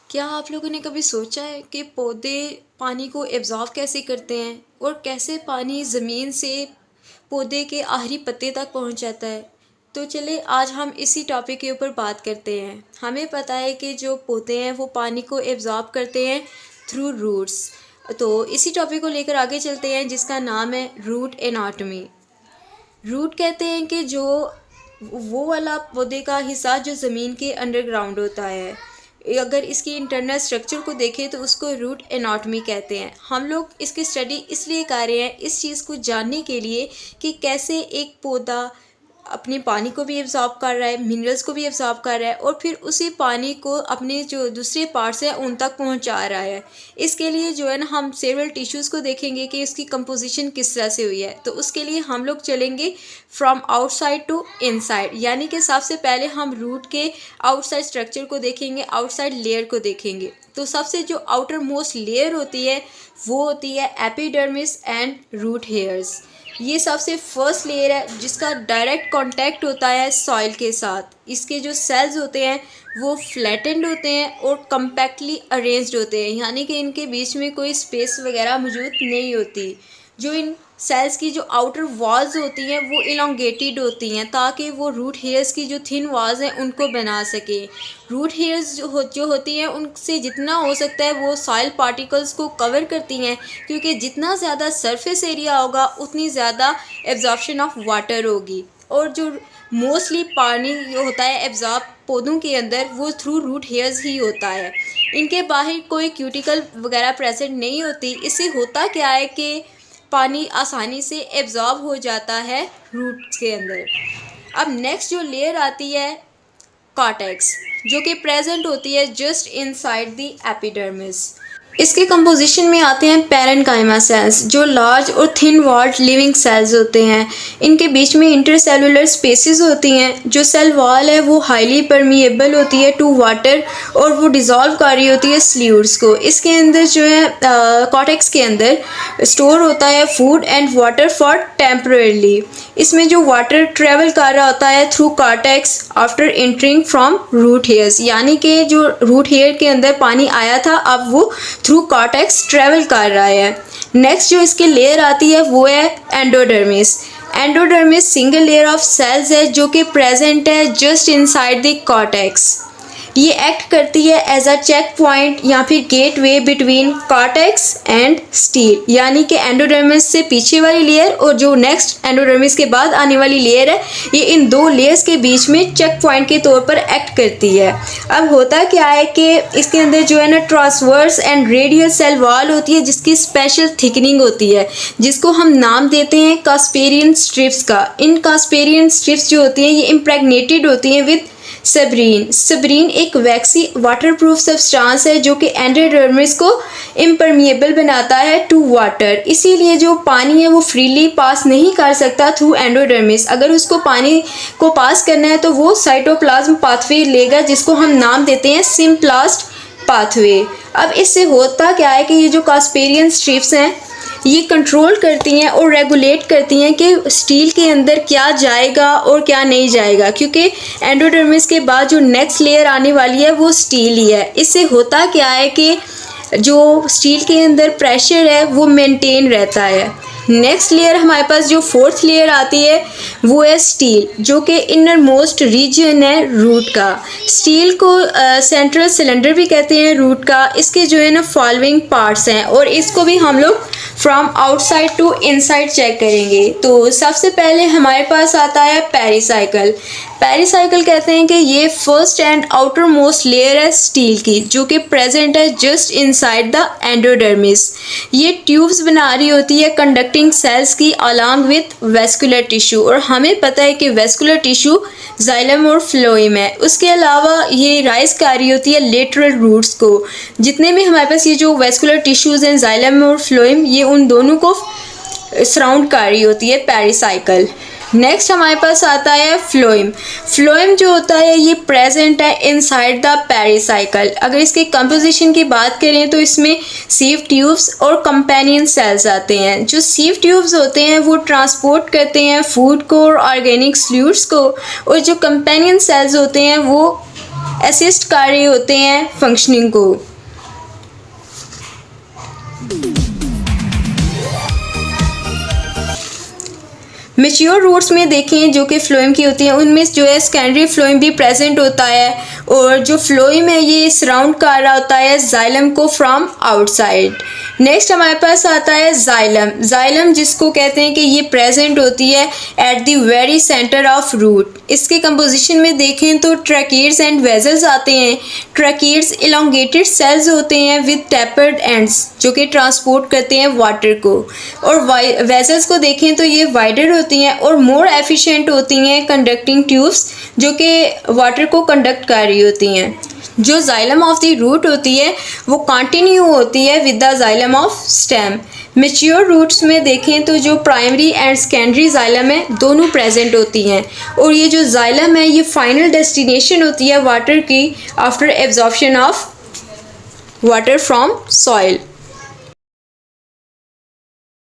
क्या आप लोगों ने कभी सोचा है कि पौधे पानी को एब्जॉर्ब कैसे करते हैं और कैसे पानी ज़मीन से पौधे के आखिरी पत्ते तक पहुंच जाता है। तो चले आज हम इसी टॉपिक के ऊपर बात करते हैं। हमें पता है कि जो पौधे हैं वो पानी को एब्जॉर्ब करते हैं थ्रू रूट्स। तो इसी टॉपिक को लेकर आगे चलते हैं जिसका नाम है रूट एनाटॉमी। रूट कहते हैं कि जो वो वाला पौधे का हिस्सा जो ज़मीन के अंडरग्राउंड होता है। अगर इसकी इंटरनल स्ट्रक्चर को देखें तो उसको रूट एनाटॉमी कहते हैं। हम लोग इसकी स्टडी इसलिए कर रहे हैं इस चीज़ को जानने के लिए कि कैसे एक पौधा अपने पानी को भी एब्जॉर्ब कर रहा है, मिनरल्स को भी एब्जॉर्ब कर रहा है और फिर उसी पानी को अपने जो दूसरे पार्ट्स हैं उन तक पहुंचा रहा है। इसके लिए जो है ना हम सेवरल टिश्यूज़ को देखेंगे कि इसकी कंपोजिशन किस तरह से हुई है। तो उसके लिए हम लोग चलेंगे फ्रॉम आउटसाइड टू इनसाइड, यानी कि सबसे पहले हम रूट के आउटसाइड स्ट्रक्चर को देखेंगे, आउटसाइड लेयर को देखेंगे। तो सबसे जो आउटर मोस्ट लेयर होती है वो होती है एपिडर्मिस एंड रूट हेयर्स। ये सबसे फर्स्ट लेयर है जिसका डायरेक्ट कांटेक्ट होता है सॉइल के साथ। इसके जो सेल्स होते हैं वो फ्लैटेंड होते हैं और कम्पैक्टली अरेंज्ड होते हैं, यानी कि इनके बीच में कोई स्पेस वगैरह मौजूद नहीं होती। जो इन सेल्स की जो आउटर वॉल्स होती हैं वो इलोंगेटेड होती हैं ताकि वो रूट हेयर्स की जो थिन वॉल्स हैं उनको बना सके। रूट हेयर्स जो होती हैं उनसे जितना हो सकता है वो सॉइल पार्टिकल्स को कवर करती हैं, क्योंकि जितना ज़्यादा सरफेस एरिया होगा उतनी ज़्यादा एब्जॉर्प्शन ऑफ वाटर होगी। और जो मोस्टली पानी होता है एब्जॉर्ब पौधों के अंदर वो थ्रू रूट हेयर्स ही होता है। इनके बाहर कोई क्यूटिकल वगैरह प्रेजेंट नहीं होती। इससे होता क्या है कि पानी आसानी से एब्जॉर्ब हो जाता है रूट्स के अंदर। अब नेक्स्ट जो लेयर आती है कॉर्टेक्स, जो कि प्रेजेंट होती है जस्ट इनसाइड द एपिडर्मिस। इसके कंपोजिशन में आते हैं पैरेन्काइमा सेल्स, जो लार्ज और थिन वॉल्ड लिविंग सेल्स होते हैं। इनके बीच में इंटरसेलुलर स्पेसेस होती हैं। जो सेल वॉल है वो हाईली परमिएबल होती है टू वाटर और वो डिज़ोल्व कर रही होती है स्ल्यूड्स को। इसके अंदर जो है कॉर्टेक्स के अंदर स्टोर होता है food and water for temporarily. इसमें जो वाटर ट्रेवल कर रहा होता है through cortex after entering from root hairs, यानी कि जो रूट हेयर के अंदर पानी आया था अब वो थ्रू कॉर्टेक्स ट्रेवल कर रहा है। नेक्स्ट जो इसकी लेयर आती है वो है endodermis. Endodermis single layer of cells है जो कि प्रेजेंट है जस्ट इनसाइड द कॉर्टेक्स। ये एक्ट करती है एज अ चेक पॉइंट या फिर gateway between cortex and stele, यानी कि एंडोडर्मिस से पीछे वाली लेयर और जो नेक्स्ट एंडोडर्मिस के बाद आने वाली लेयर है ये इन दो लेयर्स के बीच में चेक पॉइंट के तौर पर एक्ट करती है। अब होता क्या है कि इसके अंदर जो है ना transverse and radial cell wall होती है जिसकी स्पेशल थिकनिंग होती है, जिसको हम नाम देते हैं कास्पेरियन स्ट्रिप्स का। इन कास्पेरियन स्ट्रिप्स जो होती हैं ये इम्प्रेगनेटेड होती हैं विद सबरीन। सबरीन एक वैक्सी वाटरप्रूफ सब्सटेंस है जो कि एंडोडर्मिस को इम्परमिएबल बनाता है टू वाटर। इसीलिए जो पानी है वो फ्रीली पास नहीं कर सकता थ्रू एंडोडर्मिस। अगर उसको पानी को पास करना है तो वो साइटोप्लाज्म पाथवे लेगा जिसको हम नाम देते हैं सिम्प्लास्ट पाथवे। अब इससे होता क्या है कि ये जो कास्पेरियन स्ट्रिप्स हैं ये कंट्रोल करती हैं और रेगुलेट करती हैं कि स्टील के अंदर क्या जाएगा और क्या नहीं जाएगा, क्योंकि एंडोडर्मिस के बाद जो नेक्स्ट लेयर आने वाली है वो स्टील ही है। इससे होता क्या है कि जो स्टील के अंदर प्रेशर है वो मेंटेन रहता है। नेक्स्ट लेयर हमारे पास जो फोर्थ लेयर आती है वो है स्टील, जो कि इनर मोस्ट रीजन है रूट का। स्टील को सेंट्रल सिलेंडर भी कहते हैं रूट का। इसके जो है ना फॉलोइंग पार्ट्स हैं और इसको भी हम लोग from outside to inside check करेंगे। तो सबसे पहले हमारे पास आता है पेरिसाइकल। पेरिसाइकल कहते हैं कि ये first and outer most layer है स्टील की, जो कि प्रेजेंट है जस्ट इनसाइड द एंडोडर्मिस। ये ट्यूब्स बना रही होती है कंडक्टिंग सेल्स की अलॉन्ग विथ वेस्कुलर टिश्यू, और हमें पता है कि वेस्कुलर टिश्यू जाइलम और फ्लोएम है। उसके अलावा ये राइज कर रही होती है लेटरल रूट्स को। जितने भी हमारे पास ये जो वेस्कुलर टिश्यूज़ हैं जाइलम और फ्लोएम ये उन दोनों को सराउंड कर रही होती है पेरिसाइकल। नेक्स्ट हमारे पास आता है फ्लोएम। फ्लोएम जो होता है ये प्रेजेंट है इनसाइड द पेरिसाइकल। अगर इसके कंपोजिशन की बात करें तो इसमें सीव ट्यूब्स और कंपेनियन सेल्स आते हैं। जो सीव ट्यूब्स होते हैं वो ट्रांसपोर्ट करते हैं फूड को और ऑर्गेनिक फ्लूइड्स को, और जो कंपेनियन सेल्स होते हैं वो असिस्ट कर रहे होते हैं फंक्शनिंग को। मेच्योर रूट्स में देखें जो कि फ्लोएम की होती हैं, उनमें जो है सेकेंडरी फ्लोएम भी प्रेजेंट होता है, और जो फ्लोएम है ये सराउंड कर रहा होता है जाइलम को फ्रॉम आउटसाइड। नेक्स्ट हमारे पास आता है जाइलम। जाइलम जिसको कहते हैं कि ये प्रेजेंट होती है at the very centre of root. इसके कंपोजिशन में देखें तो ट्रैकीड्स एंड वेजल्स आते हैं। ट्रैकीड्स इलोंगेटेड सेल्स होते हैं विद टैपर्ड एंड्स जो कि ट्रांसपोर्ट करते हैं वाटर को, और वेजल्स को देखें तो ये वाइडर होती हैं और मोर एफिशिएंट होती हैं कंडक्टिंग ट्यूब्स जो कि वाटर को कंडक्ट कर रही होती हैं। जो जाइलम ऑफ द रूट होती है वो कंटिन्यू होती है with the xylem of stem. Mature roots में देखें तो जो प्राइमरी एंड सेकेंडरी जाइलम है दोनों प्रेजेंट होती हैं, और ये जो जाइलम है ये फाइनल डेस्टिनेशन होती है वाटर की after absorption of water from soil.